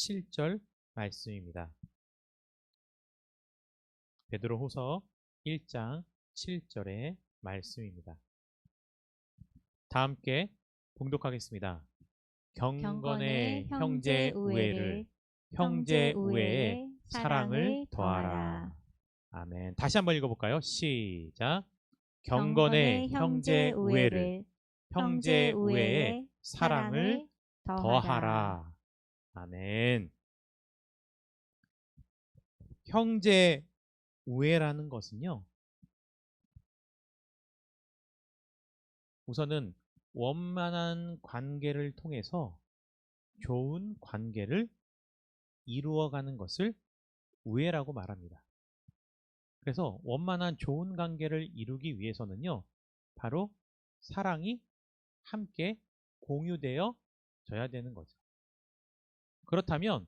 7절 말씀입니다. 베드로후서 1장 7절의 말씀입니다. 다 함께 봉독하겠습니다. 경건의 형제 우애를 형제 우애에 사랑을 더하라. 아멘. 다시 한번 읽어볼까요? 시작. 경건의 형제 우애를 형제 우애에 사랑을 더하라. 아멘. 형제 우애라는 것은요, 우선은 원만한 관계를 통해서 좋은 관계를 이루어가는 것을 우애라고 말합니다. 그래서 원만한 좋은 관계를 이루기 위해서는요, 바로 사랑이 함께 공유되어져야 되는 거죠. 그렇다면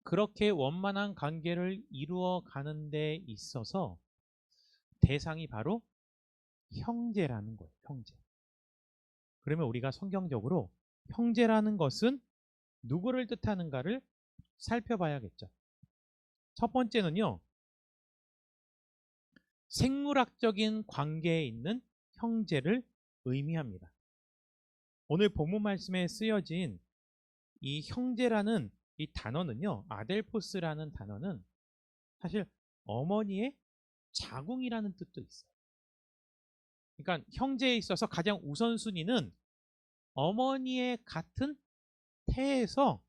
그렇게 원만한 관계를 이루어가는 데 있어서 대상이 바로 형제라는 거예요. 형제. 그러면 우리가 성경적으로 형제라는 것은 누구를 뜻하는가를 살펴봐야겠죠. 첫 번째는요, 생물학적인 관계에 있는 형제를 의미합니다. 오늘 본문 말씀에 쓰여진 이 형제라는 이 단어는요, 아델포스라는 단어는 사실 어머니의 자궁이라는 뜻도 있어요. 그러니까 형제에 있어서 가장 우선순위는 어머니의 같은 태에서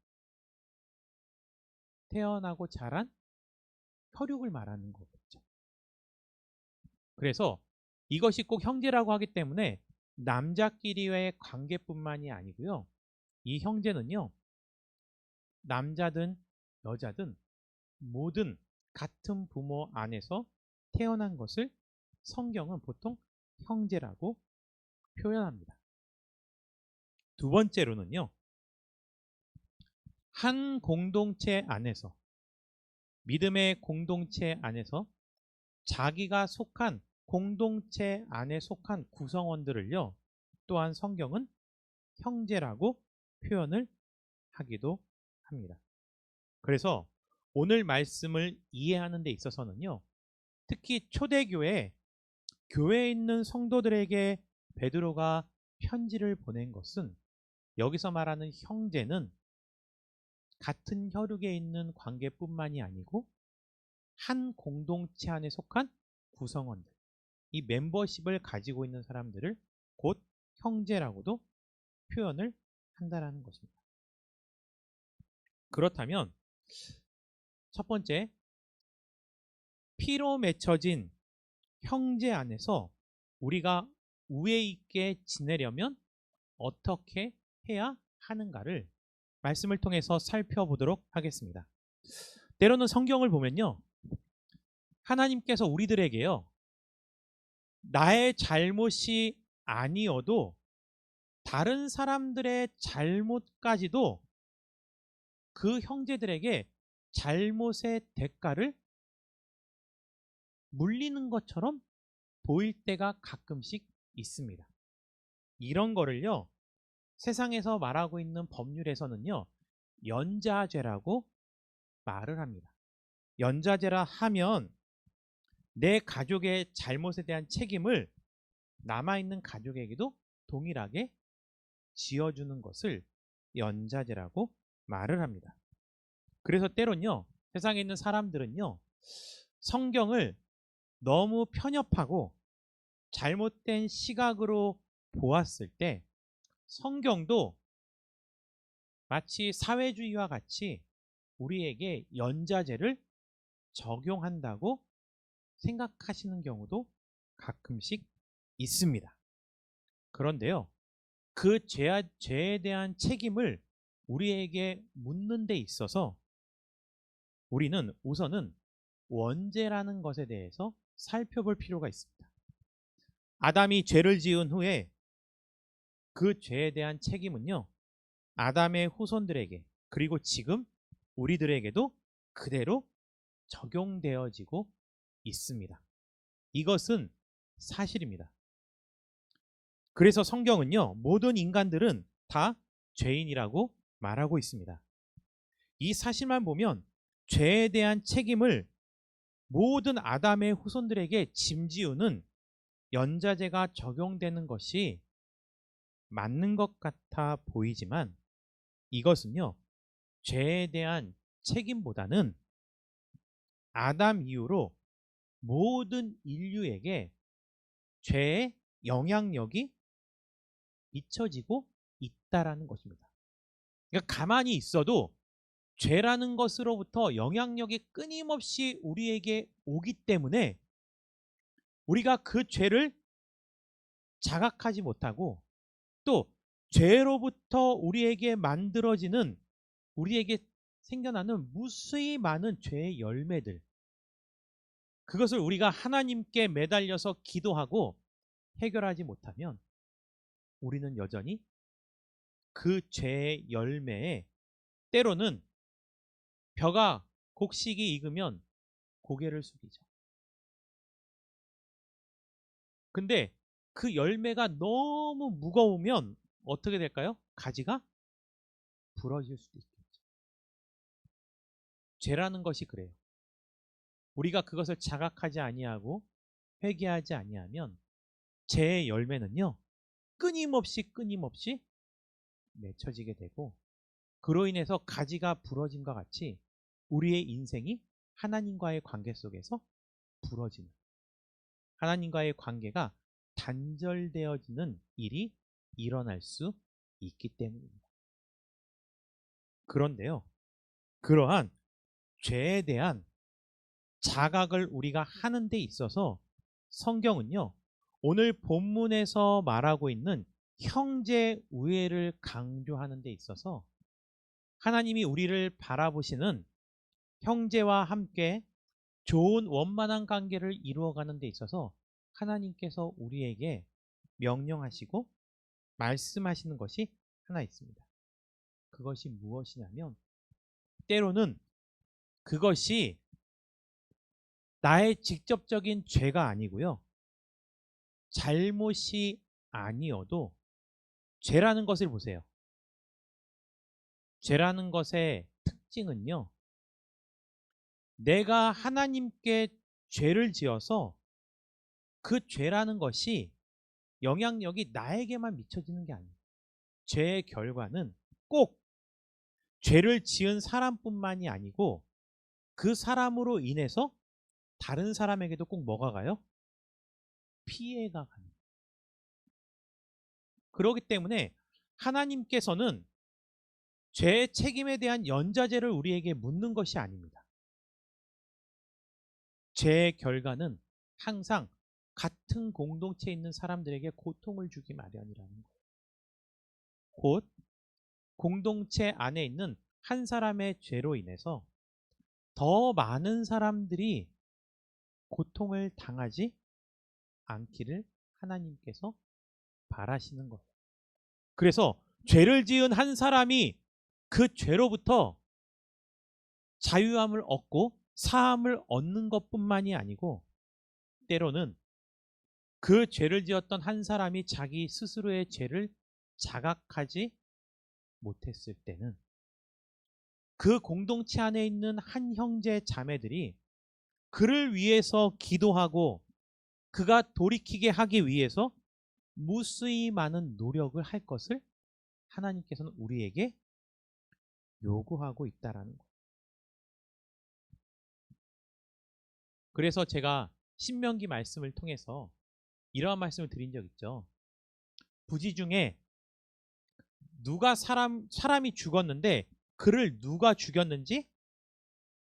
태어나고 자란 혈육을 말하는 거겠죠. 그래서 이것이 꼭 형제라고 하기 때문에 남자끼리의 관계뿐만이 아니고요. 이 형제는요, 남자든 여자든 모든 같은 부모 안에서 태어난 것을 성경은 보통 형제라고 표현합니다. 두 번째로는요, 한 공동체 안에서, 믿음의 공동체 안에서 자기가 속한 공동체 안에 속한 구성원들을요, 또한 성경은 형제라고 표현을 하기도 합니다. 그래서 오늘 말씀을 이해하는 데 있어서는요, 특히 초대교회, 교회에 있는 성도들에게 베드로가 편지를 보낸 것은 여기서 말하는 형제는 같은 혈육에 있는 관계뿐만이 아니고 한 공동체 안에 속한 구성원들, 이 멤버십을 가지고 있는 사람들을 곧 형제라고도 표현을 한다는 것입니다. 그렇다면 첫 번째, 피로 맺혀진 형제 안에서 우리가 우애 있게 지내려면 어떻게 해야 하는가를 말씀을 통해서 살펴보도록 하겠습니다. 때로는 성경을 보면요, 하나님께서 우리들에게요, 나의 잘못이 아니어도 다른 사람들의 잘못까지도 그 형제들에게 잘못의 대가를 물리는 것처럼 보일 때가 가끔씩 있습니다. 이런 거를요, 세상에서 말하고 있는 법률에서는요, 연좌죄라고 말을 합니다. 연좌죄라 하면 내 가족의 잘못에 대한 책임을 남아있는 가족에게도 동일하게 지어주는 것을 연좌죄라고 말을 합니다. 그래서 때론요, 세상에 있는 사람들은요, 성경을 너무 편협하고 잘못된 시각으로 보았을 때 성경도 마치 사회주의와 같이 우리에게 연좌죄를 적용한다고 생각하시는 경우도 가끔씩 있습니다. 그런데요, 그 죄에 대한 책임을 우리에게 묻는 데 있어서 우리는 우선은 원죄라는 것에 대해서 살펴볼 필요가 있습니다. 아담이 죄를 지은 후에 그 죄에 대한 책임은요, 아담의 후손들에게, 그리고 지금 우리들에게도 그대로 적용되어지고 있습니다. 이것은 사실입니다. 그래서 성경은요, 모든 인간들은 다 죄인이라고 말하고 있습니다. 이 사실만 보면 죄에 대한 책임을 모든 아담의 후손들에게 짐지우는 연자제가 적용되는 것이 맞는 것 같아 보이지만 이것은요, 죄에 대한 책임보다는 아담 이후로 모든 인류에게 죄의 영향력이 미쳐지고 있다라는 것입니다. 그러니까 가만히 있어도 죄라는 것으로부터 영향력이 끊임없이 우리에게 오기 때문에 우리가 그 죄를 자각하지 못하고 또 죄로부터 우리에게 만들어지는 우리에게 생겨나는 무수히 많은 죄의 열매들, 그것을 우리가 하나님께 매달려서 기도하고 해결하지 못하면 우리는 여전히 그 죄의 열매에 때로는 벼가 곡식이 익으면 고개를 숙이죠. 근데 그 열매가 너무 무거우면 어떻게 될까요? 가지가 부러질 수도 있겠죠. 죄라는 것이 그래요. 우리가 그것을 자각하지 아니하고 회개하지 아니하면 죄의 열매는요, 끊임없이 맺혀지게 되고 그로 인해서 가지가 부러짐과 같이 우리의 인생이 하나님과의 관계 속에서 부러지는, 하나님과의 관계가 단절되어지는 일이 일어날 수 있기 때문입니다. 그런데요, 그러한 죄에 대한 자각을 우리가 하는 데 있어서 성경은요, 오늘 본문에서 말하고 있는 형제 우애를 강조하는 데 있어서 하나님이 우리를 바라보시는 형제와 함께 좋은 원만한 관계를 이루어가는 데 있어서 하나님께서 우리에게 명령하시고 말씀하시는 것이 하나 있습니다. 그것이 무엇이냐면 때로는 그것이 나의 직접적인 죄가 아니고요, 잘못이 아니어도 죄라는 것을 보세요. 죄라는 것의 특징은요, 내가 하나님께 죄를 지어서 그 죄라는 것이 영향력이 나에게만 미쳐지는 게 아니에요. 죄의 결과는 꼭 죄를 지은 사람뿐만이 아니고 그 사람으로 인해서 다른 사람에게도 꼭 뭐가 가요? 피해가 가는. 그렇기 때문에 하나님께서는 죄의 책임에 대한 연자제를 우리에게 묻는 것이 아닙니다. 죄의 결과는 항상 같은 공동체에 있는 사람들에게 고통을 주기 마련이라는 거예요. 곧 공동체 안에 있는 한 사람의 죄로 인해서 더 많은 사람들이 고통을 당하지 않기를 하나님께서 바라시는 거예요. 그래서 죄를 지은 한 사람이 그 죄로부터 자유함을 얻고 사함을 얻는 것뿐만이 아니고 때로는 그 죄를 지었던 한 사람이 자기 스스로의 죄를 자각하지 못했을 때는 그 공동체 안에 있는 한 형제 자매들이 그를 위해서 기도하고 그가 돌이키게 하기 위해서 무수히 많은 노력을 할 것을 하나님께서는 우리에게 요구하고 있다라는 거예요. 그래서 제가 신명기 말씀을 통해서 이러한 말씀을 드린 적 있죠. 부지 중에 누가 사람이 죽었는데 그를 누가 죽였는지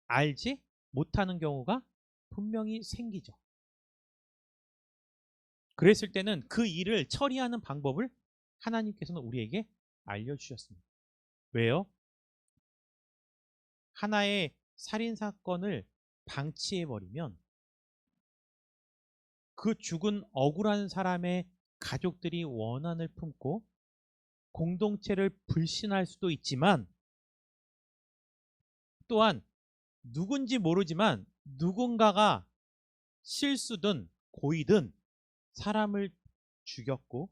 알지 못하는 경우가 분명히 생기죠. 그랬을 때는 그 일을 처리하는 방법을 하나님께서는 우리에게 알려주셨습니다. 왜요? 하나의 살인사건을 방치해버리면 그 죽은 억울한 사람의 가족들이 원한을 품고 공동체를 불신할 수도 있지만 또한 누군지 모르지만 누군가가 실수든 고의든 사람을 죽였고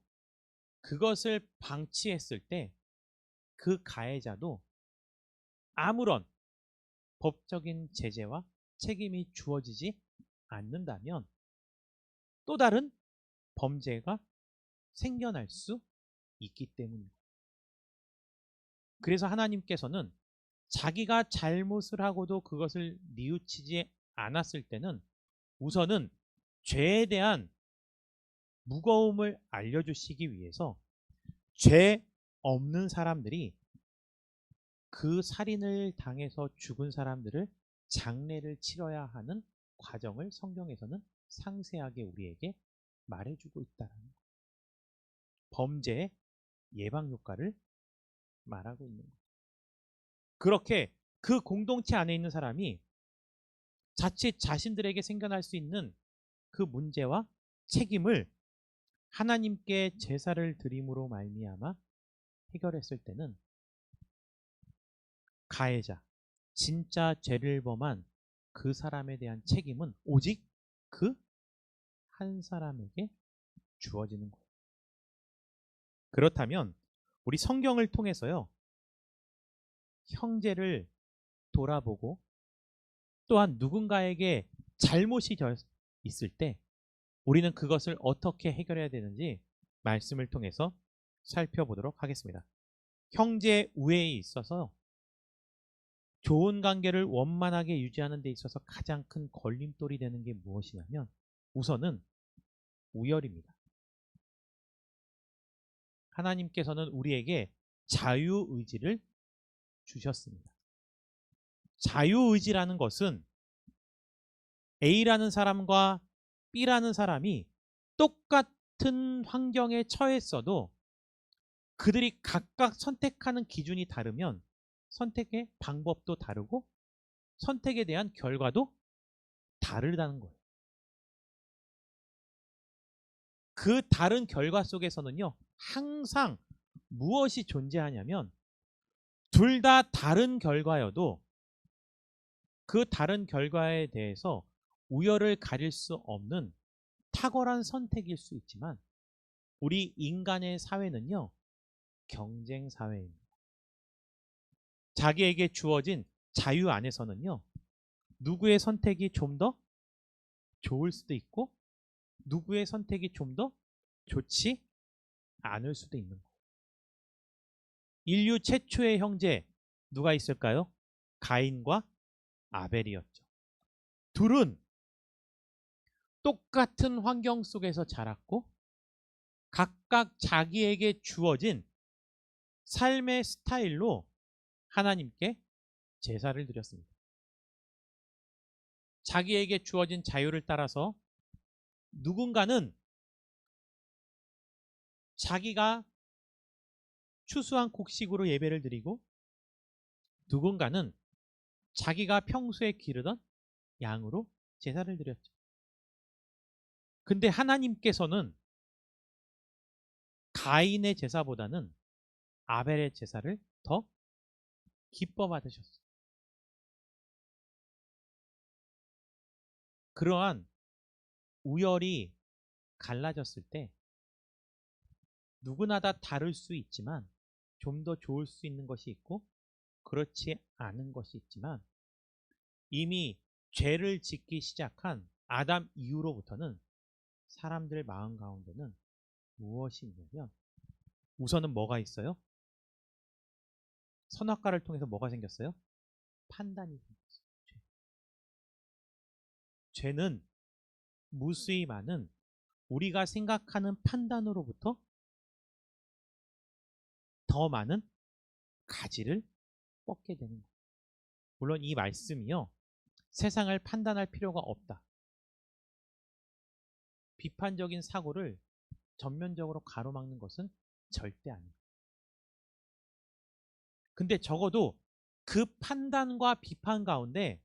그것을 방치했을 때 그 가해자도 아무런 법적인 제재와 책임이 주어지지 않는다면 또 다른 범죄가 생겨날 수 있기 때문입니다. 그래서 하나님께서는 자기가 잘못을 하고도 그것을 뉘우치지 않았을 때는 우선은 죄에 대한 무거움을 알려주시기 위해서 죄 없는 사람들이 그 살인을 당해서 죽은 사람들을 장례를 치러야 하는 과정을 성경에서는 상세하게 우리에게 말해주고 있다는 거예요. 범죄의 예방 효과를 말하고 있는 거예요. 그렇게 그 공동체 안에 있는 사람이 자칫 자신들에게 생겨날 수 있는 그 문제와 책임을 하나님께 제사를 드림으로 말미암아 해결했을 때는 가해자, 진짜 죄를 범한 그 사람에 대한 책임은 오직 그 한 사람에게 주어지는 거예요. 그렇다면 우리 성경을 통해서요, 형제를 돌아보고 또한 누군가에게 잘못이 있을 때 우리는 그것을 어떻게 해결해야 되는지 말씀을 통해서 살펴보도록 하겠습니다. 형제 우애에 있어서 좋은 관계를 원만하게 유지하는 데 있어서 가장 큰 걸림돌이 되는 게 무엇이냐면 우선은 우열입니다. 하나님께서는 우리에게 자유의지를 주셨습니다. 자유의지라는 것은 A라는 사람과 B라는 사람이 똑같은 환경에 처했어도 그들이 각각 선택하는 기준이 다르면 선택의 방법도 다르고 선택에 대한 결과도 다르다는 거예요. 그 다른 결과 속에서는요, 항상 무엇이 존재하냐면 둘 다 다른 결과여도 그 다른 결과에 대해서 우열을 가릴 수 없는 탁월한 선택일 수 있지만 우리 인간의 사회는요, 경쟁 사회입니다. 자기에게 주어진 자유 안에서는요, 누구의 선택이 좀 더 좋을 수도 있고 누구의 선택이 좀 더 좋지 않을 수도 있는 거예요. 인류 최초의 형제 누가 있을까요? 가인과 아벨이었죠. 둘은 똑같은 환경 속에서 자랐고 각각 자기에게 주어진 삶의 스타일로 하나님께 제사를 드렸습니다. 자기에게 주어진 자유를 따라서 누군가는 자기가 추수한 곡식으로 예배를 드리고 누군가는 자기가 평소에 기르던 양으로 제사를 드렸죠. 근데 하나님께서는 가인의 제사보다는 아벨의 제사를 더 기뻐 받으셨어요. 그러한 우열이 갈라졌을 때 누구나 다 다를 수 있지만 좀 더 좋을 수 있는 것이 있고 그렇지 않은 것이 있지만 이미 죄를 짓기 시작한 아담 이후로부터는 사람들 마음 가운데는 무엇이 있냐면 우선은 뭐가 있어요? 선악과를 통해서 뭐가 생겼어요? 판단이 생겼어요. 죄는 무수히 많은 우리가 생각하는 판단으로부터 더 많은 가지를 뻗게 되는 거예요. 물론 이 말씀이요, 세상을 판단할 필요가 없다, 비판적인 사고를 전면적으로 가로막는 것은 절대 아니에요. 근데 적어도 그 판단과 비판 가운데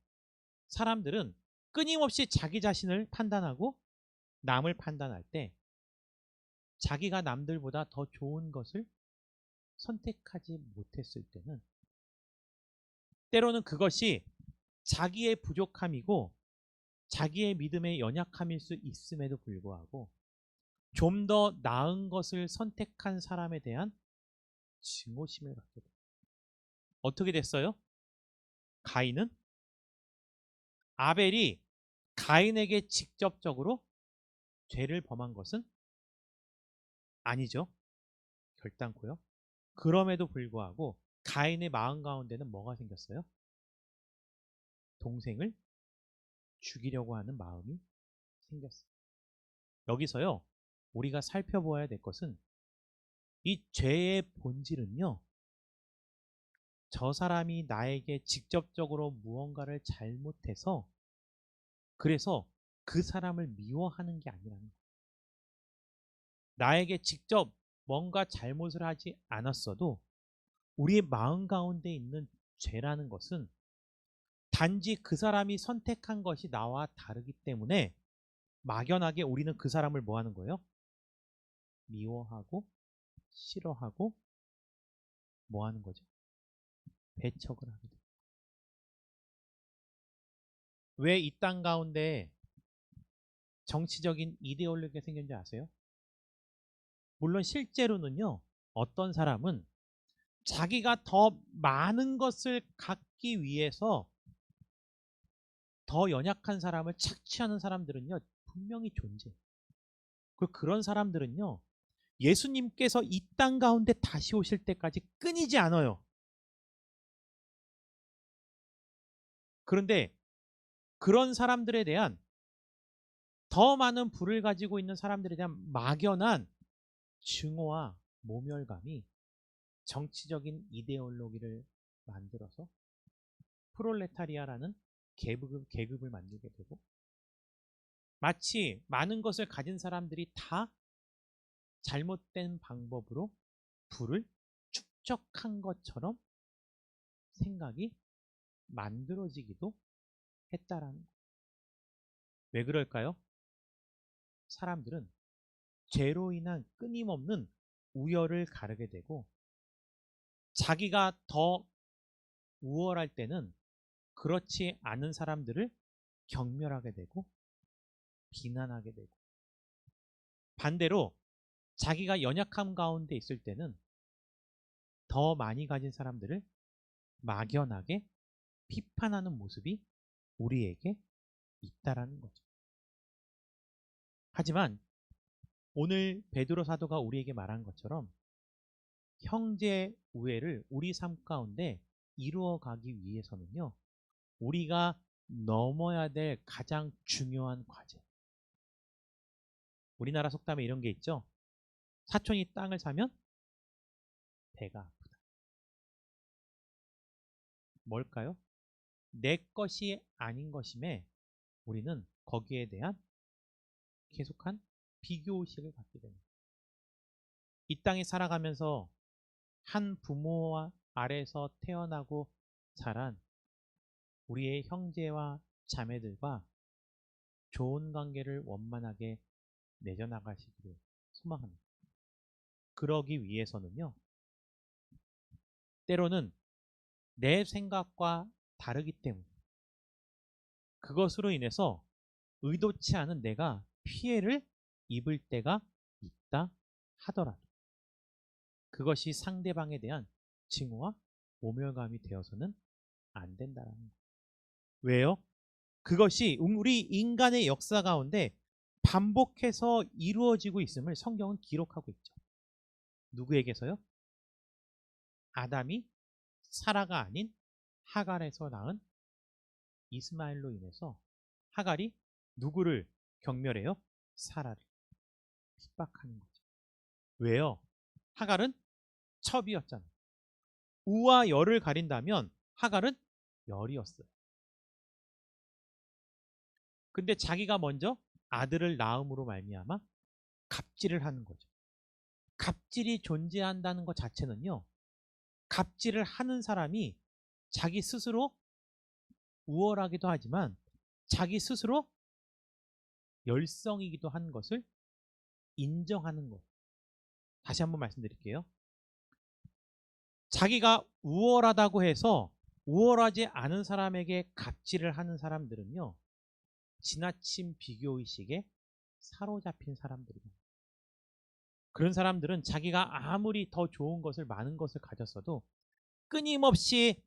사람들은 끊임없이 자기 자신을 판단하고 남을 판단할 때 자기가 남들보다 더 좋은 것을 선택하지 못했을 때는 때로는 그것이 자기의 부족함이고 자기의 믿음의 연약함일 수 있음에도 불구하고 좀 더 나은 것을 선택한 사람에 대한 증오심을 갖게 됩니다. 어떻게 됐어요? 가인은 아벨이 가인에게 직접적으로 죄를 범한 것은 아니죠. 결단코요. 그럼에도 불구하고 가인의 마음 가운데는 뭐가 생겼어요? 동생을 죽이려고 하는 마음이 생겼어요. 여기서요, 우리가 살펴보아야 될 것은 이 죄의 본질은요, 저 사람이 나에게 직접적으로 무언가를 잘못해서 그래서 그 사람을 미워하는 게 아니라는 거예요. 나에게 직접 뭔가 잘못을 하지 않았어도 우리의 마음 가운데 있는 죄라는 것은 단지 그 사람이 선택한 것이 나와 다르기 때문에 막연하게 우리는 그 사람을 뭐 하는 거예요? 미워하고 싫어하고 뭐 하는 거죠? 배척을 하게 돼요. 왜 이 땅 가운데 정치적인 이데올로기가 생겼는지 아세요? 물론 실제로는요, 어떤 사람은 자기가 더 많은 것을 갖기 위해서 더 연약한 사람을 착취하는 사람들은요, 분명히 존재해요. 그런 사람들은요, 예수님께서 이 땅 가운데 다시 오실 때까지 끊이지 않아요. 그런데 그런 사람들에 대한 더 많은 부를 가지고 있는 사람들에 대한 막연한 증오와 모멸감이 정치적인 이데올로기를 만들어서 프롤레타리아라는 계급을 만들게 되고 마치 많은 것을 가진 사람들이 다 잘못된 방법으로 부를 축적한 것처럼 생각이 만들어지기도 했다라는 거예요. 왜 그럴까요? 사람들은 죄로 인한 끊임없는 우열을 가르게 되고 자기가 더 우월할 때는 그렇지 않은 사람들을 경멸하게 되고 비난하게 되고 반대로 자기가 연약함 가운데 있을 때는 더 많이 가진 사람들을 막연하게 비판하는 모습이 우리에게 있다라는 거죠. 하지만 오늘 베드로 사도가 우리에게 말한 것처럼 형제 우애를 우리 삶 가운데 이루어 가기 위해서는요, 우리가 넘어야 될 가장 중요한 과제. 우리나라 속담에 이런 게 있죠. 사촌이 땅을 사면 배가 아프다. 뭘까요? 내 것이 아닌 것임에 우리는 거기에 대한 계속한 비교의식을 갖게 됩니다. 이 땅에 살아가면서 한 부모 아래서 태어나고 자란 우리의 형제와 자매들과 좋은 관계를 원만하게 맺어나가시기를 소망합니다. 그러기 위해서는요, 때로는 내 생각과 다르기 때문에 그것으로 인해서 의도치 않은 내가 피해를 입을 때가 있다 하더라도 그것이 상대방에 대한 징후와 모멸감이 되어서는 안 된다는 거예요. 왜요? 그것이 우리 인간의 역사 가운데 반복해서 이루어지고 있음을 성경은 기록하고 있죠. 누구에게서요? 아담이 사라가 아닌 하갈에서 낳은 이스마엘로 인해서 하갈이 누구를 경멸해요? 사라를 핍박하는 거죠. 왜요? 하갈은 첩이었잖아요. 우와 열을 가린다면 하갈은 열이었어요. 근데 자기가 먼저 아들을 낳음으로 말미암아 갑질을 하는 거죠. 갑질이 존재한다는 것 자체는요, 갑질을 하는 사람이 자기 스스로 우월하기도 하지만 자기 스스로 열성이기도 한 것을 인정하는 것. 다시 한번 말씀드릴게요. 자기가 우월하다고 해서 우월하지 않은 사람에게 갑질을 하는 사람들은요, 지나친 비교의식에 사로잡힌 사람들입니다. 그런 사람들은 자기가 아무리 더 좋은 것을 많은 것을 가졌어도 끊임없이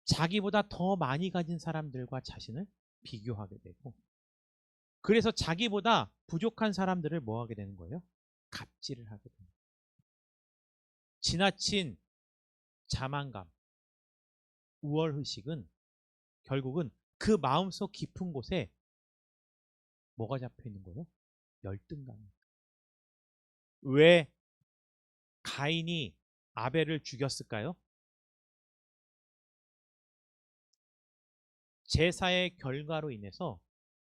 자기보다 더 많이 가진 사람들과 자신을 비교하게 되고, 그래서 자기보다 부족한 사람들을 뭐 하게 되는 거예요? 갑질을 하게 됩니다. 지나친 자만감, 우월의식은 결국은 그 마음속 깊은 곳에 뭐가 잡혀 있는 거예요? 열등감입니다. 왜 가인이 아벨을 죽였을까요? 제사의 결과로 인해서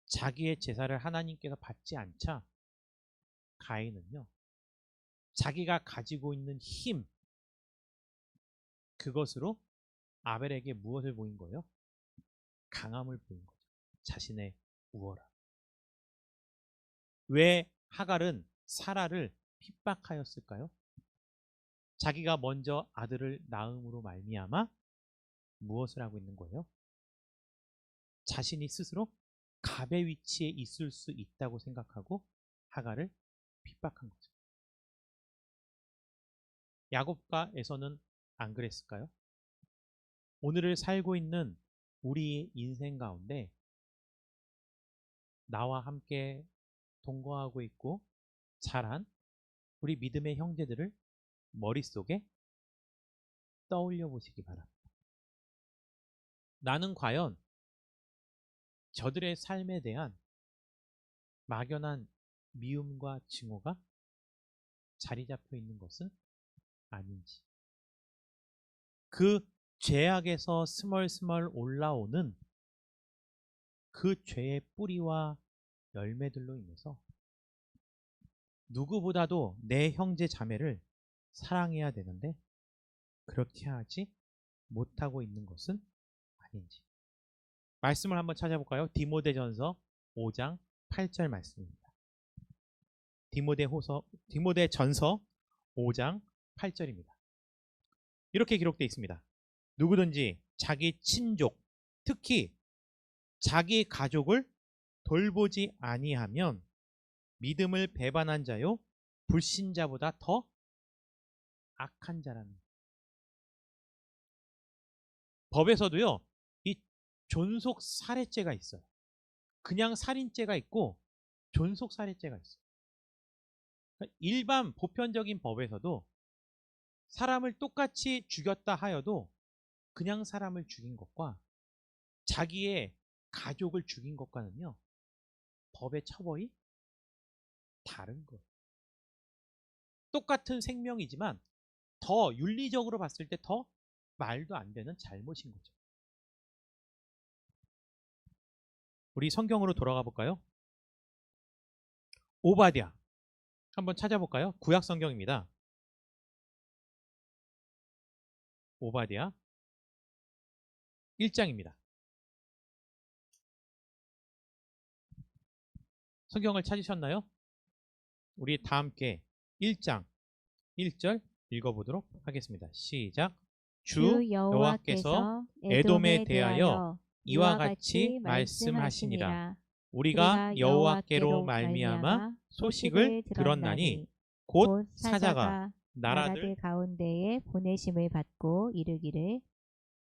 자기의 제사를 하나님께서 받지 않자 가인은요, 자기가 가지고 있는 힘, 그것으로 아벨에게 무엇을 보인 거예요? 강함을 보인 거죠. 자신의 우월함. 왜 하갈은 사라를 핍박하였을까요? 자기가 먼저 아들을 낳음으로 말미암아 무엇을 하고 있는 거예요? 자신이 스스로 갑의 위치에 있을 수 있다고 생각하고 하갈을 핍박한 거죠. 야곱과 에서는 안 그랬을까요? 오늘을 살고 있는 우리의 인생 가운데 나와 함께 동거하고 있고 자란 우리 믿음의 형제들을 머릿속에 떠올려 보시기 바랍니다. 나는 과연 저들의 삶에 대한 막연한 미움과 증오가 자리 잡혀 있는 것은 아닌지, 그 죄악에서 스멀스멀 올라오는 그 죄의 뿌리와 열매들로 인해서 누구보다도 내 형제 자매를 사랑해야 되는데 그렇게 하지 못하고 있는 것은 아닌지. 말씀을 한번 찾아볼까요? 디모데전서 5장 8절 말씀입니다. 디모데전서 5장 8절입니다. 이렇게 기록되어 있습니다. 누구든지 자기 친족, 특히 자기 가족을 돌보지 아니하면 믿음을 배반한 자요 불신자보다 더 악한 자라는. 법에서도요, 이 존속 살해죄가 있어요. 그냥 살인죄가 있고 존속 살해죄가 있어요. 그러니까 일반 보편적인 법에서도 사람을 똑같이 죽였다 하여도 그냥 사람을 죽인 것과 자기의 가족을 죽인 것과는요, 법의 처벌이 다른 거예요. 똑같은 생명이지만 더 윤리적으로 봤을 때 더 말도 안 되는 잘못인 거죠. 우리 성경으로 돌아가 볼까요? 오바댜 한번 찾아볼까요? 구약 성경입니다. 오바댜 1장입니다. 성경을 찾으셨나요? 우리 다 함께 1장 1절 읽어보도록 하겠습니다. 시작. 주 여호와께서 에돔에 대하여 이와 같이 말씀하시니라. 우리가 여호와께로 말미암아 소식을 들었나니 곧 사자가 나라들 가운데에 보내심을 받고 이르기를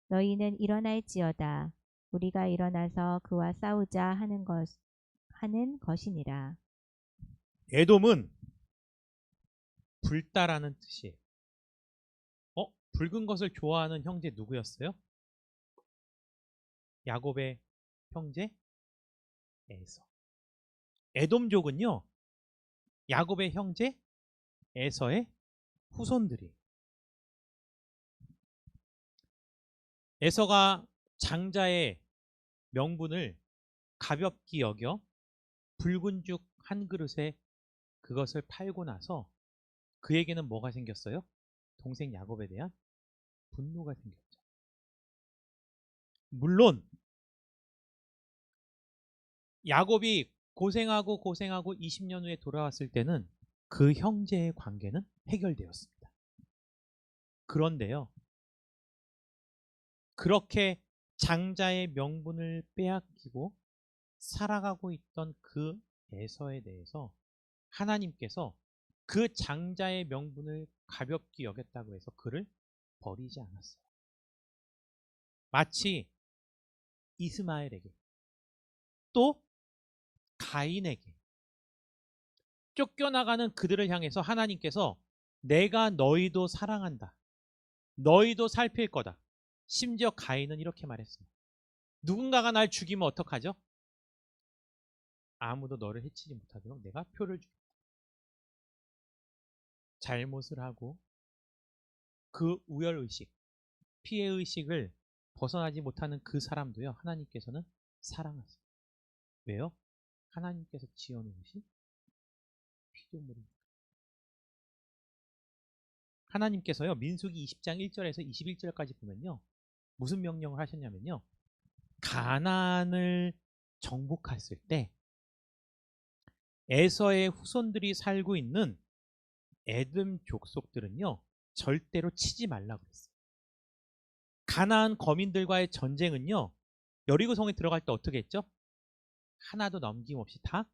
너희는 일어날지어다 우리가 일어나서 그와 싸우자 하는 것이니라. 에돔은 붉다라는 뜻이에요. 붉은 것을 좋아하는 형제 누구였어요? 야곱의 형제 에서. 에돔족은요, 야곱의 형제 에서의 후손들이에요. 에서가 장자의 명분을 가볍게 여겨 붉은 죽 한 그릇에 그것을 팔고 나서 그에게는 뭐가 생겼어요? 동생 야곱에 대한 분노가 생겼죠. 물론 야곱이 고생하고 20년 후에 돌아왔을 때는 그 형제의 관계는 해결되었습니다. 그런데요, 그렇게 장자의 명분을 빼앗기고 살아가고 있던 그 에서에 대해서 하나님께서 그 장자의 명분을 가볍게 여겼다고 해서 그를 버리지 않았어요. 마치 이스마엘에게 또 가인에게 쫓겨나가는 그들을 향해서 하나님께서 내가 너희도 사랑한다. 너희도 살필 거다. 심지어 가인은 이렇게 말했습니다. 누군가가 날 죽이면 어떡하죠? 아무도 너를 해치지 못하도록 내가 표를 주겠다. 잘못을 하고 그 우열의식, 피해의식을 벗어나지 못하는 그 사람도요, 하나님께서는 사랑하십니다. 왜요? 하나님께서 지어놓으신 피조물입니다. 하나님께서요, 민수기 20장 1절에서 21절까지 보면요, 무슨 명령을 하셨냐면요, 가나안을 정복했을 때 에서의 후손들이 살고 있는 에돔 족속들은요, 절대로 치지 말라고 그랬어요. 가나안 거민들과의 전쟁은요, 여리고성에 들어갈 때 어떻게 했죠? 하나도 넘김없이 다.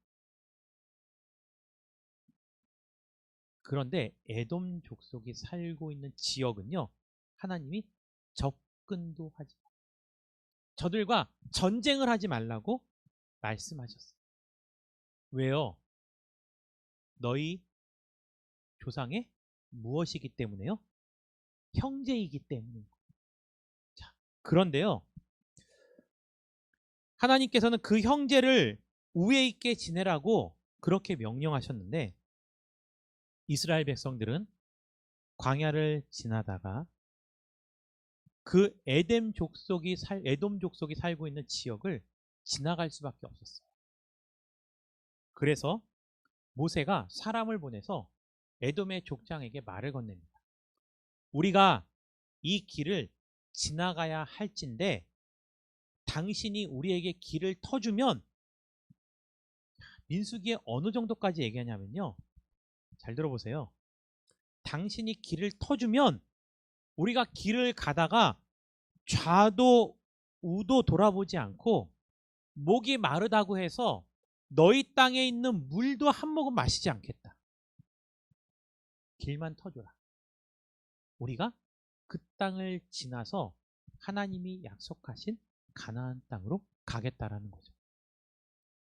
그런데 에돔 족속이 살고 있는 지역은요, 하나님이 접근도 하지 마. 저들과 전쟁을 하지 말라고 말씀하셨어요. 왜요? 너희 조상의 무엇이기 때문에요? 형제이기 때문입니다. 자, 그런데요, 하나님께서는 그 형제를 우애 있게 지내라고 그렇게 명령하셨는데, 이스라엘 백성들은 광야를 지나다가 그 에돔 족속이 살고 있는 지역을 지나갈 수밖에 없었어요. 그래서 모세가 사람을 보내서 에돔의 족장에게 말을 건넵니다. 우리가 이 길을 지나가야 할진데 당신이 우리에게 길을 터주면, 민수기에 어느 정도까지 얘기하냐면요, 잘 들어보세요. 당신이 길을 터주면 우리가 길을 가다가 좌도 우도 돌아보지 않고 목이 마르다고 해서 너희 땅에 있는 물도 한 모금 마시지 않겠다. 길만 터줘라. 우리가 그 땅을 지나서 하나님이 약속하신 가나안 땅으로 가겠다라는 거죠.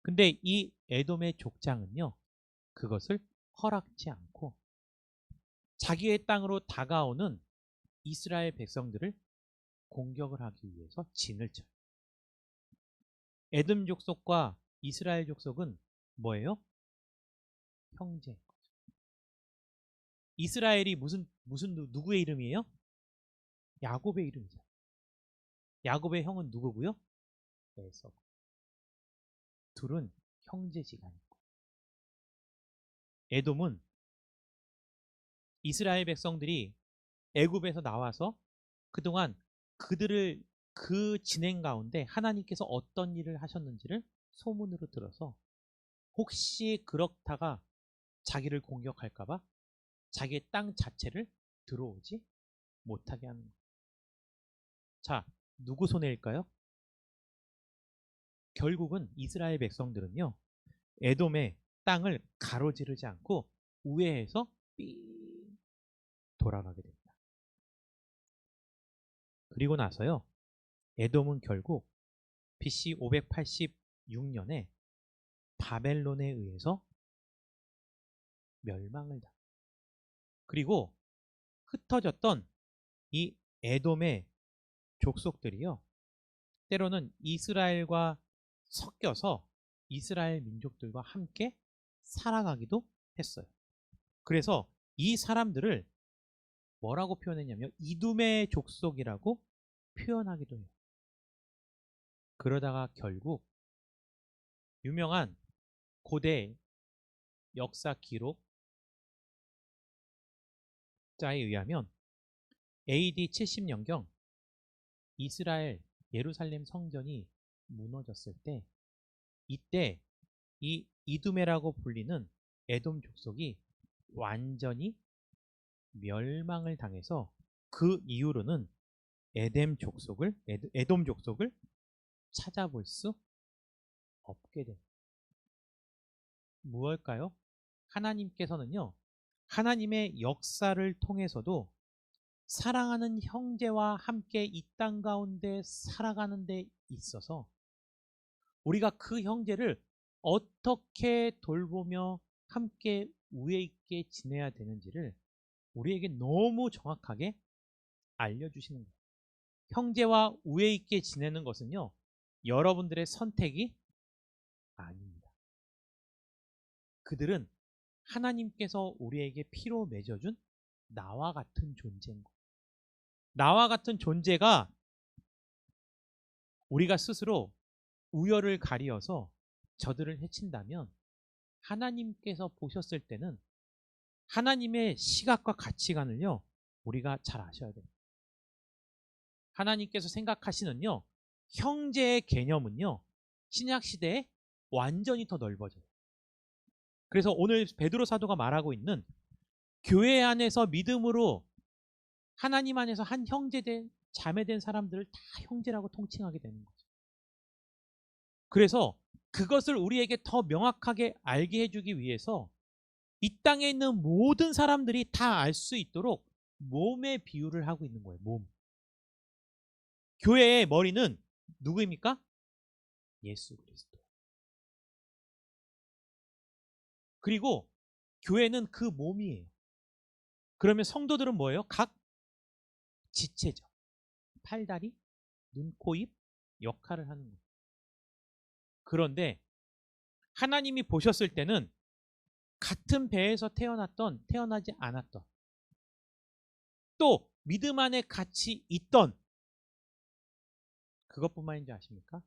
근데 이 에돔의 족장은요, 그것을 허락지 않고 자기의 땅으로 다가오는 이스라엘 백성들을 공격을 하기 위해서 진을 쳐요. 에돔 족속과 이스라엘 족속은 뭐예요? 형제인 거죠. 이스라엘이 누구의 이름이에요? 야곱의 이름이죠. 야곱의 형은 누구고요? 에서. 둘은 형제지간이고, 에돔은 이스라엘 백성들이 애굽에서 나와서 그동안 그들을 그 진행 가운데 하나님께서 어떤 일을 하셨는지를 소문으로 들어서 혹시 그렇다가 자기를 공격할까봐 자기의 땅 자체를 들어오지 못하게 하는 거예요. 자, 누구 손해일까요? 결국은 이스라엘 백성들은요, 에돔의 땅을 가로지르지 않고 우회해서 삥 돌아가게 됩니다. 그리고 나서요, 에돔은 결국 BC 586년에 바벨론에 의해서 멸망을 당합니다. 그리고 흩어졌던 이 에돔의 족속들이요, 때로는 이스라엘과 섞여서 이스라엘 민족들과 함께 살아가기도 했어요. 그래서 이 사람들을 뭐라고 표현했냐면 이두메 족속이라고 표현하기도 해요. 그러다가 결국 유명한 고대 역사 기록자에 의하면 AD 70년경 이스라엘 예루살렘 성전이 무너졌을 때, 이때 이 이두메라고 불리는 에돔 족속이 완전히 멸망을 당해서 그 이후로는 에돔 족속을 찾아볼 수 없게 됩니다. 무엇일까요? 하나님께서는요, 하나님의 역사를 통해서도 사랑하는 형제와 함께 이 땅 가운데 살아가는 데 있어서 우리가 그 형제를 어떻게 돌보며 함께 우애 있게 지내야 되는지를 우리에게 너무 정확하게 알려주시는 거예요. 형제와 우애 있게 지내는 것은요, 여러분들의 선택이 아닙니다. 그들은 하나님께서 우리에게 피로 맺어준 나와 같은 존재인 거예요. 나와 같은 존재가 우리가 스스로 우열을 가리어서 저들을 해친다면 하나님께서 보셨을 때는 하나님의 시각과 가치관을요, 우리가 잘 아셔야 돼요. 하나님께서 생각하시는요, 형제의 개념은요, 신약 시대에 완전히 더 넓어져요. 그래서 오늘 베드로 사도가 말하고 있는 교회 안에서 믿음으로 하나님 안에서 한 형제된 자매된 사람들을 다 형제라고 통칭하게 되는 거죠. 그래서 그것을 우리에게 더 명확하게 알게 해주기 위해서 이 땅에 있는 모든 사람들이 다 알 수 있도록 몸의 비유를 하고 있는 거예요. 몸. 교회의 머리는 누구입니까? 예수 그리스도. 그리고 교회는 그 몸이에요. 그러면 성도들은 뭐예요? 각 지체죠. 팔다리, 눈, 코, 입 역할을 하는 거예요. 그런데 하나님이 보셨을 때는 같은 배에서 태어났던, 태어나지 않았던, 또 믿음 안에 같이 있던, 그것뿐만인지 아십니까?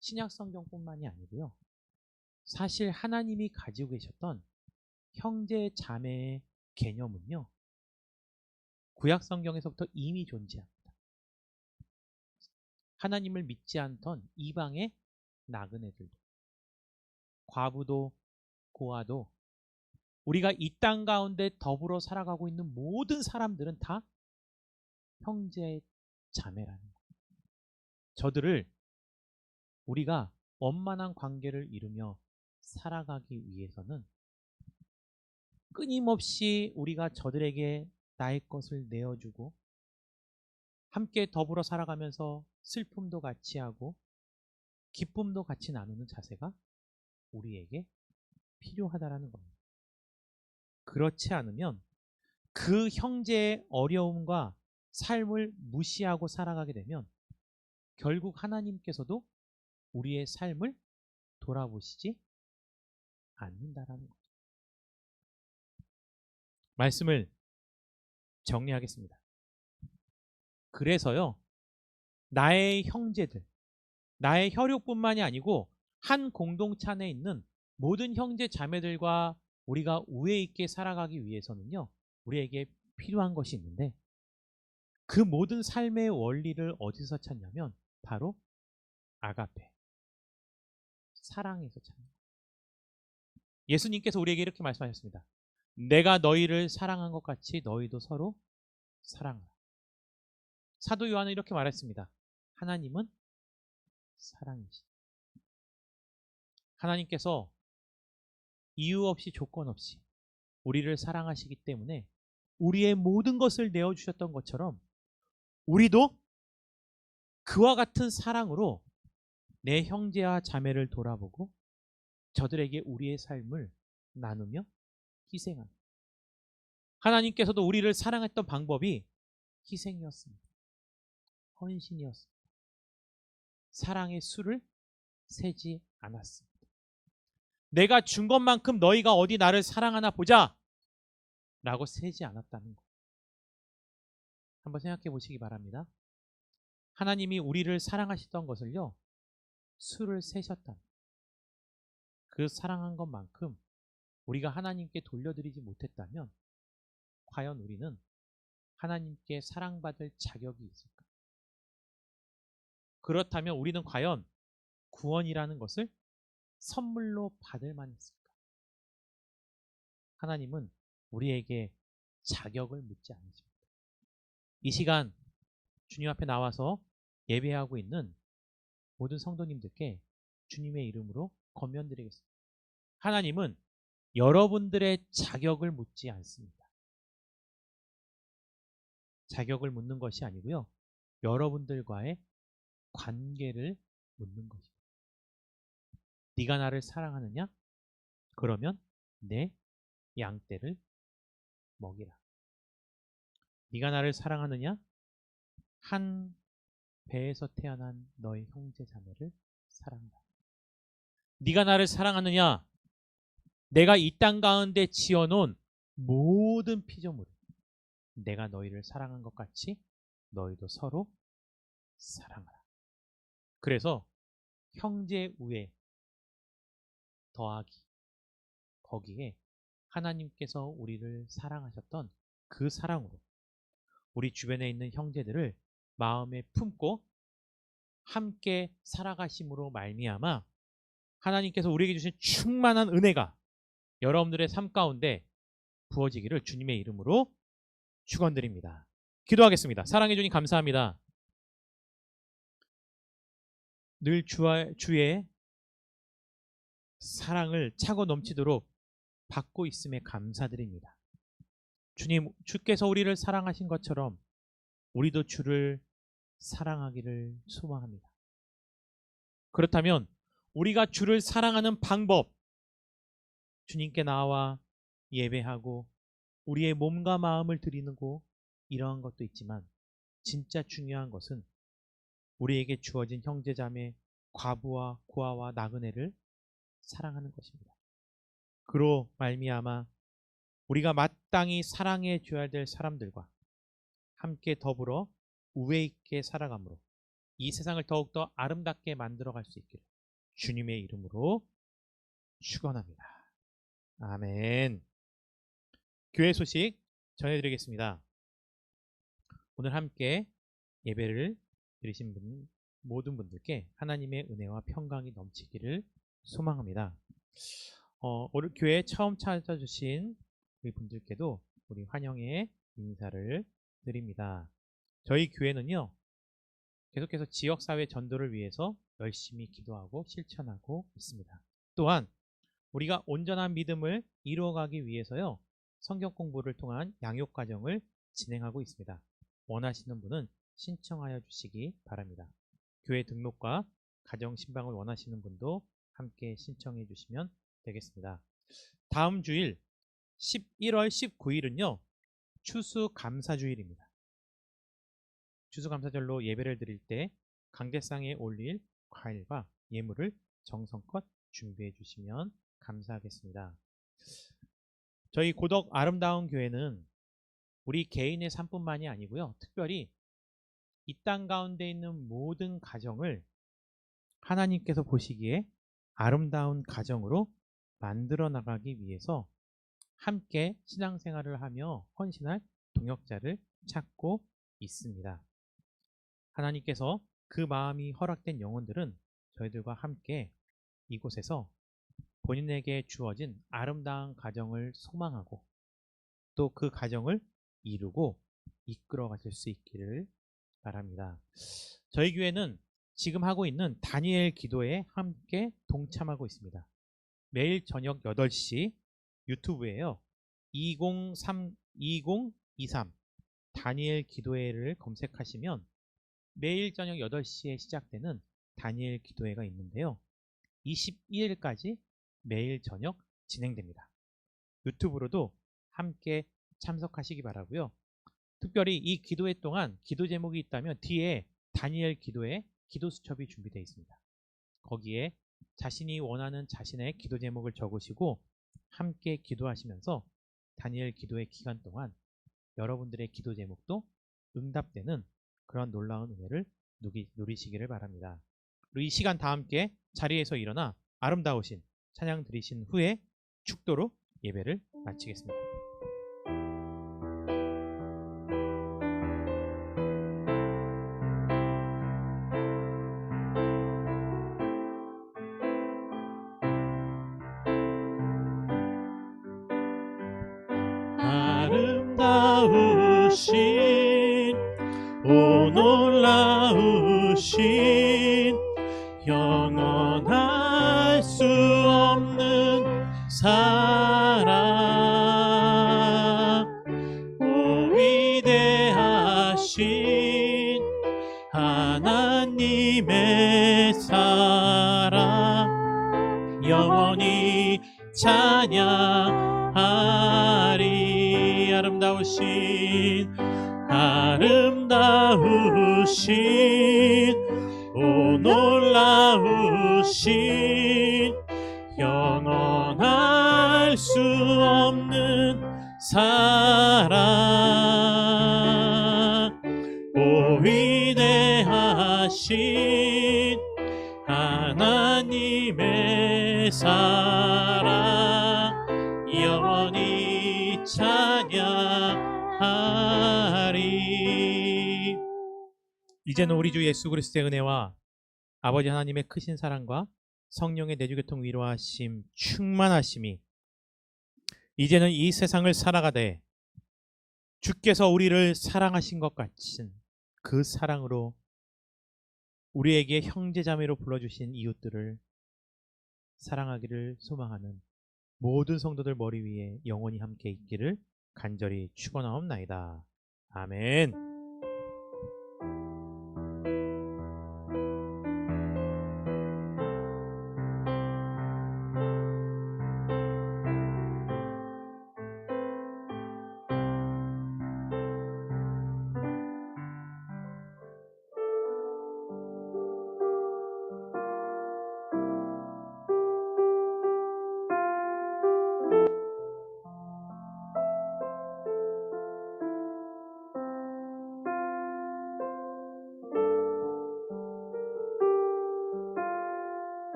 신약 성경뿐만이 아니고요. 사실 하나님이 가지고 계셨던 형제 자매의 개념은요, 구약 성경에서부터 이미 존재합니다. 하나님을 믿지 않던 이방의 나그네들도, 과부도, 고아도, 우리가 이 땅 가운데 더불어 살아가고 있는 모든 사람들은 다 형제 자매라는 거예요. 저들을 우리가 원만한 관계를 이루며 살아가기 위해서는 끊임없이 우리가 저들에게 나의 것을 내어주고 함께 더불어 살아가면서 슬픔도 같이 하고 기쁨도 같이 나누는 자세가 우리에게 필요하다라는 겁니다. 그렇지 않으면 그 형제의 어려움과 삶을 무시하고 살아가게 되면 결국 하나님께서도 우리의 삶을 돌아보시지 않는다라는 거죠. 말씀을 정리하겠습니다. 그래서요, 나의 형제들, 나의 혈육뿐만이 아니고 한 공동체 안에 있는 모든 형제 자매들과 우리가 우애 있게 살아가기 위해서는요, 우리에게 필요한 것이 있는데 그 모든 삶의 원리를 어디서 찾냐면 바로 아가페, 사랑에서 찾는 거예요. 예수님께서 우리에게 이렇게 말씀하셨습니다. 내가 너희를 사랑한 것 같이 너희도 서로 사랑하라. 사도 요한은 이렇게 말했습니다. 하나님은 사랑이시다. 하나님께서 이유 없이 조건 없이 우리를 사랑하시기 때문에 우리의 모든 것을 내어주셨던 것처럼 우리도 그와 같은 사랑으로 내 형제와 자매를 돌아보고 저들에게 우리의 삶을 나누며 희생하는, 하나님께서도 우리를 사랑했던 방법이 희생이었습니다. 헌신이었습니다. 사랑의 수를 세지 않았습니다. 내가 준 것만큼 너희가 어디 나를 사랑하나 보자 라고 세지 않았다는 것. 한번 생각해 보시기 바랍니다. 하나님이 우리를 사랑하셨던 것을요, 수를 세셨다. 그 사랑한 것만큼 우리가 하나님께 돌려드리지 못했다면 과연 우리는 하나님께 사랑받을 자격이 있을까? 그렇다면 우리는 과연 구원이라는 것을 선물로 받을 만했을까? 하나님은 우리에게 자격을 묻지 않으십니다. 이 시간 주님 앞에 나와서 예배하고 있는 모든 성도님들께 주님의 이름으로 권면드리겠습니다. 하나님은 여러분들의 자격을 묻지 않습니다. 자격을 묻는 것이 아니고요, 여러분들과의 관계를 묻는 것입니다. 네가 나를 사랑하느냐? 그러면 내 양떼를 먹이라. 네가 나를 사랑하느냐? 한 배에서 태어난 너의 형제 자매를 사랑하라. 네가 나를 사랑하느냐? 내가 이 땅 가운데 지어놓은 모든 피조물을 내가 너희를 사랑한 것 같이 너희도 서로 사랑하라. 그래서 형제 우애 더하기 거기에 하나님께서 우리를 사랑하셨던 그 사랑으로 우리 주변에 있는 형제들을 마음에 품고 함께 살아가심으로 말미암아 하나님께서 우리에게 주신 충만한 은혜가 여러분들의 삶 가운데 부어지기를 주님의 이름으로 축원드립니다. 기도하겠습니다. 사랑해 주님 감사합니다. 늘 주의 사랑을 차고 넘치도록 받고 있음에 감사드립니다. 주님, 주께서 우리를 사랑하신 것처럼 우리도 주를 사랑하기를 소망합니다. 그렇다면 우리가 주를 사랑하는 방법, 주님께 나와 예배하고 우리의 몸과 마음을 드리고 이러한 것도 있지만 진짜 중요한 것은 우리에게 주어진 형제자매, 과부와 고아와 나그네를 사랑하는 것입니다. 그로 말미암아 우리가 마땅히 사랑해 줘야 될 사람들과 함께 더불어 우애 있게 살아감으로 이 세상을 더욱더 아름답게 만들어갈 수 있기를 주님의 이름으로 축원합니다. 아멘. 교회 소식 전해드리겠습니다. 오늘 함께 예배를 드리신 모든 분들께 하나님의 은혜와 평강이 넘치기를 소망합니다. 오늘 교회 처음 찾아주신 우리 분들께도 우리 환영의 인사를 드립니다. 저희 교회는요, 계속해서 지역사회 전도를 위해서 열심히 기도하고 실천하고 있습니다. 또한 우리가 온전한 믿음을 이루어가기 위해서요, 성경 공부를 통한 양육 과정을 진행하고 있습니다. 원하시는 분은 신청하여 주시기 바랍니다. 교회 등록과 가정 신방을 원하시는 분도 함께 신청해 주시면 되겠습니다. 다음 주일 11월 19일은요, 추수감사주일입니다. 추수감사절로 예배를 드릴 때 강대상에 올릴 과일과 예물을 정성껏 준비해 주시면 감사하겠습니다. 저희 고덕 아름다운 교회는 우리 개인의 삶뿐만이 아니고요, 특별히 이 땅 가운데 있는 모든 가정을 하나님께서 보시기에 아름다운 가정으로 만들어 나가기 위해서 함께 신앙생활을 하며 헌신할 동역자를 찾고 있습니다. 하나님께서 그 마음이 허락된 영혼들은 저희들과 함께 이곳에서 본인에게 주어진 아름다운 가정을 소망하고 또 그 가정을 이루고 이끌어 가실 수 있기를 바랍니다. 저희 교회는 지금 하고 있는 다니엘 기도에 함께 동참하고 있습니다. 매일 저녁 8시 유튜브에요, 2023 다니엘 기도회를 검색하시면 매일 저녁 8시에 시작되는 다니엘 기도회가 있는데요, 22일까지 매일 저녁 진행됩니다. 유튜브로도 함께 참석하시기 바라고요. 특별히 이 기도회 동안 기도 제목이 있다면 뒤에 다니엘 기도회 기도 수첩이 준비되어 있습니다. 거기에 자신이 원하는 자신의 기도 제목을 적으시고 함께 기도하시면서 다니엘 기도회 기간 동안 여러분들의 기도 제목도 응답되는 그런 놀라운 은혜를 누리시기를 바랍니다. 그리고 이 시간 다 함께 자리에서 일어나 아름다우신 찬양 드리신 후에 축도로 예배를 마치겠습니다. 아름다우신 오 놀라우신 영원할 수 없는 사랑, 오 위대하신 하나님의 사랑, 영원히 찬양하리. 아름다우신 오 놀라우신 영원할 수 없는 사랑 오 위대하신 하나님의 사랑 영원히 찬양하리. 이제는 우리 주 예수 그리스도의 은혜와 아버지 하나님의 크신 사랑과 성령의 내주교통 위로하심 충만하심이 이제는 이 세상을 살아가되 주께서 우리를 사랑하신 것 같은 그 사랑으로 우리에게 형제자매로 불러주신 이웃들을 사랑하기를 소망하는 모든 성도들 머리 위에 영원히 함께 있기를 간절히 축원하옵나이다. 아멘.